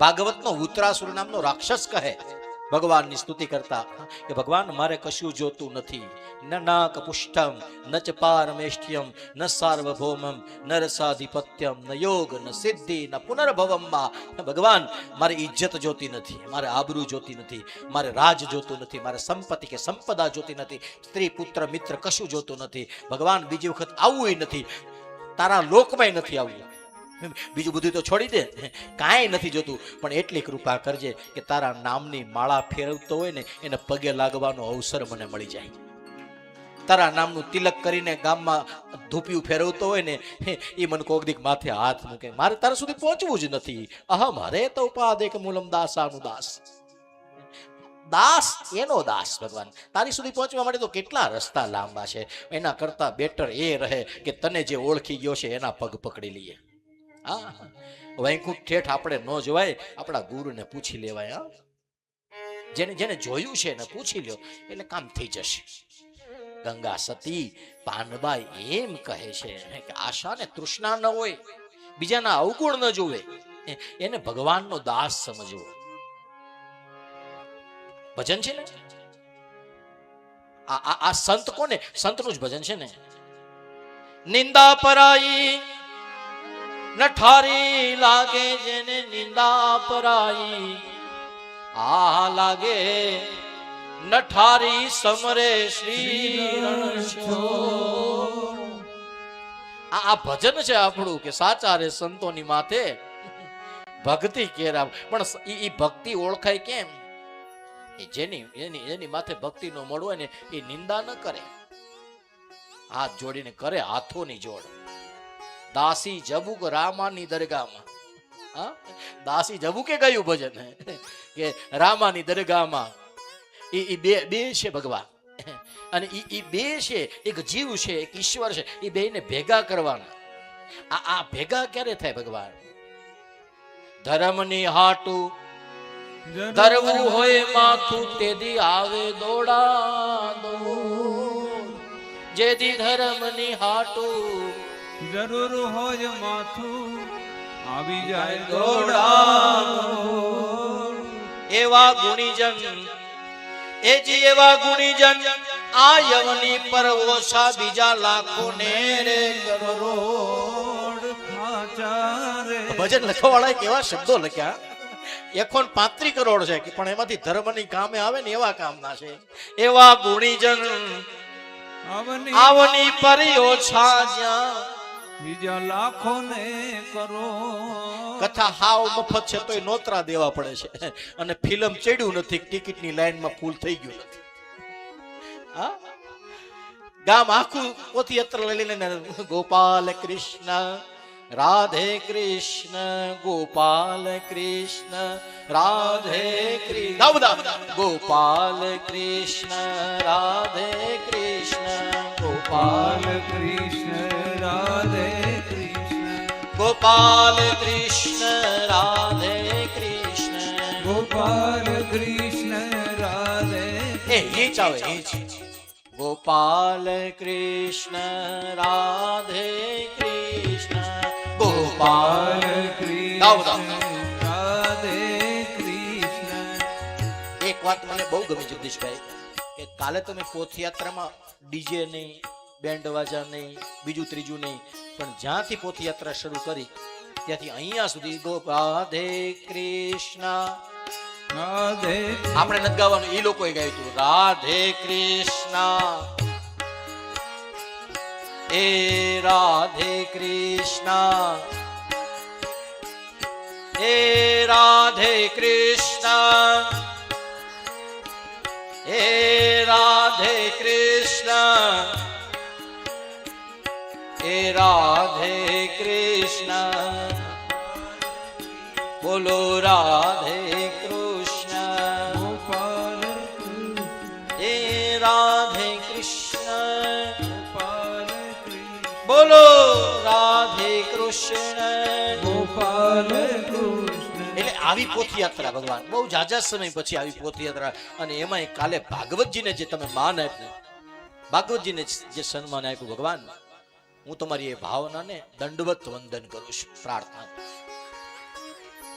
ભાગવતનો ઉત્તરાસુર નામનો રાક્ષસ કહે ભગવાનની સ્તુતિ કરતા કે ભગવાન મારે કશું જોતું નથી, ન નાક પુષ્ટમ ન ચ પારમેષ્ટ્યમ ન સાર્વભૌમમ ન રસાધિપત્યમ ન યોગ ન સિદ્ધિ ન પુનર્ભવમ માં. ભગવાન મારે ઇજ્જત જોતી નથી, મારે આબરૂ જોતી નથી, મારે રાજ જોતું નથી, મારે સંપત્તિ કે સંપદા જોતી નથી, સ્ત્રી પુત્ર મિત્ર કશું જોતું નથી. ભગવાન બીજી વખત આવવું નથી, તારા લોકમાં નથી આવવું, બીજું બધું તો છોડી દે, કાંઈ નથી જોતું, પણ એટલી કૃપા કરજે કે તારા નામની માળા ફેરવતો હોય ને એને પગે લાગવાનો અવસર મને મળી જાય. તારા નામનું તિલક કરીને ગામમાં ધૂપિયું ફેરવતો હોય ને એ મને કોક દીક માથે હાથ મૂકે. મારે તારા સુધી પહોંચવું જ નથી. અહમ હરે તો ઉપાદેક મૂલમ દાસાનું દાસ. દાસ એનો દાસ ભગવાન. તારી સુધી પહોંચવા માટે તો કેટલા રસ્તા લાંબા છે. એના કરતા બેટર એ રહે કે તને જે ઓળખી ગયો છે એના પગ પકડી લઈએ. હા, વૈકુંઠ ઠેઠ આપણે ન જવાય, આપણા ગુરુને પૂછી લેવાય. જેને જેને જોયું છે એને પૂછી લ્યો એટલે કામ થઈ જશે. ગંગા સતી પાનબાઈ એમ કહે છે કે આશા ને તૃષ્ણા ન હોય, બીજાના અવગુણ ન જોવે, એને ભગવાનનો દાસ સમજવો. ભજન છે ને આ સંત કોને? સંતનું જ ભજન છે ને. નિંદા પરાઈ નઠારી લાગે જેને નિંદા પરાઈ, આ લાગે નઠારી સમરે શ્રી રણછોડ. આ ભજન છે આપણું કે સાચા રે સંતોની માથે ભક્તિ કેરા. પણ એ ભક્તિ ઓળખાય કેમ? જેની એની માથે ભક્તિ નો મળવું હોય ને એ નિંદા ન કરે, હાથ જોડીને કરે હાથોની જોડ. દાસી જબુક રામાની દરગાહમાં. દાસી જબુકે ગયું ભજન કે રામાની દરગાહમાં એ બે છે ભગવાન, અને એ બે છે, એક જીવ છે એક ઈશ્વર છે, એ બેને ભેગા કરવાના. આ ભેગા ક્યારે થાય ભગવાન? ધર્મની હાટું ધરવું હોય માથું તેદી આવે દોડા દોડ. જેદી ધર્મની હાટું જરૂર હોય માથું આવી જાય દોડા. એવા ગુણીજન એજી એવા ગુણીજન આ યવની પર ઓછા બીજા લાખો ને રે કરોડ. ભજન લખવા વાળા કેવા શબ્દો લખ્યા, 135 કરોડ છે પણ એમાંથી ધર્મની કામે આવે ને એવા કામના છે. એવા ગુણીજન આવની પર ઓછા જ્યાં બીજા લાખો ને કરો. કથા હાવ મફત છે તોય નોતરા દેવા પડે છે, અને ફિલ્મ ચડ્યું નથી, ટિકિટની લાઈનમાં ફૂલ થઈ ગયું નથી. હા, ગામ આખું પોથયાત્રા લઈ લઈને ગોપાલ કૃષ્ણ રાધે કૃષ્ણ ગોપાલ કૃષ્ણ રાધે કૃષ્ણ ગોપાલ કૃષ્ણ રાધે કૃષ્ણ ગોપાલ કૃષ્ણ રાધે કૃષ્ણ ગોપાલ કૃષ્ણ રાધે કૃષ્ણ ગોપાલ કૃષ્ણ રાધે. એ ચાવે એ છે ગોપાલ કૃષ્ણ રાધે કૃષ્ણ ગોપાલ કૃષ્ણ રાધે કૃષ્ણ. એક વાત મને બહુ ગમી જગદીશભાઈ કે કાલે તમે પોથયાત્રામાં ડીજે નહીં, બેન્ડ વાજા નહીં, બીજું ત્રીજું નહીં, પણ જ્યાંથી પોથયાત્રા શરૂ કરી ત્યાંથી અહીંયા સુધી રાધે કૃષ્ણ રાધે. આપણે નથી ગાવાનું, એ લોકોએ ગાયું હતું રાધે કૃષ્ણ એ રાધે કૃષ્ણ એ રાધે કૃષ્ણ એ રાધે કૃષ્ણ એ રાધે કૃષ્ણ. બોલો રાધે કૃષ્ણ ગોપાલ એ રાધે કૃષ્ણ. ગોપાલ કૃષ્ણ બોલો રાધે કૃષ્ણ ગોપાલ કૃષ્ણ. એટલે આવી પોથયાત્રા ભગવાન બહુ ઝાઝા સમય પછી આવી પોથયાત્રા, અને એમાં કાલે ભાગવતજીને જે તમે માન આપ્યું, ભાગવતજીને જે સન્માન આપ્યું ભગવાન, હું તમારી એ ભાવનાને દંડવત વંદન કરું છું, પ્રાર્થના.